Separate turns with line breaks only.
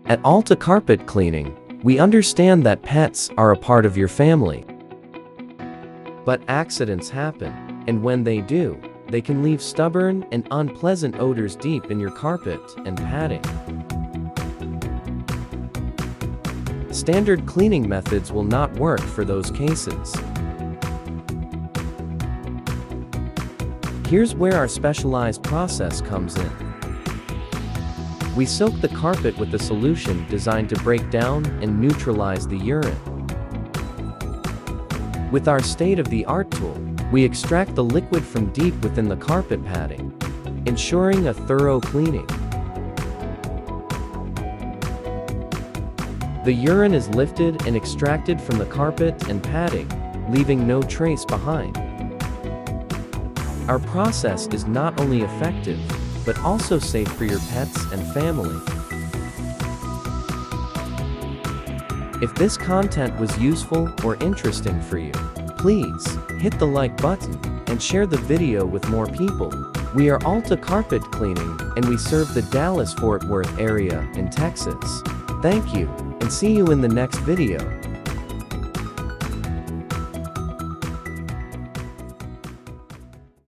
At Alta Carpet Cleaning, we understand that pets are a part of your family. But accidents happen, and when they do, they can leave stubborn and unpleasant odors deep in your carpet and padding. Standard cleaning methods will not work for those cases. Here's where our specialized process comes in. We soak the carpet with a solution designed to break down and neutralize the urine. With our state-of-the-art tool, we extract the liquid from deep within the carpet padding, ensuring a thorough cleaning. The urine is lifted and extracted from the carpet and padding, leaving no trace behind. Our process is not only effective, but also safe for your pets and family. If this content was useful or interesting for you, please hit the like button and share the video with more people. We are Alta Carpet Cleaning, and we serve the Dallas-Fort Worth area in Texas. Thank you, and see you in the next video.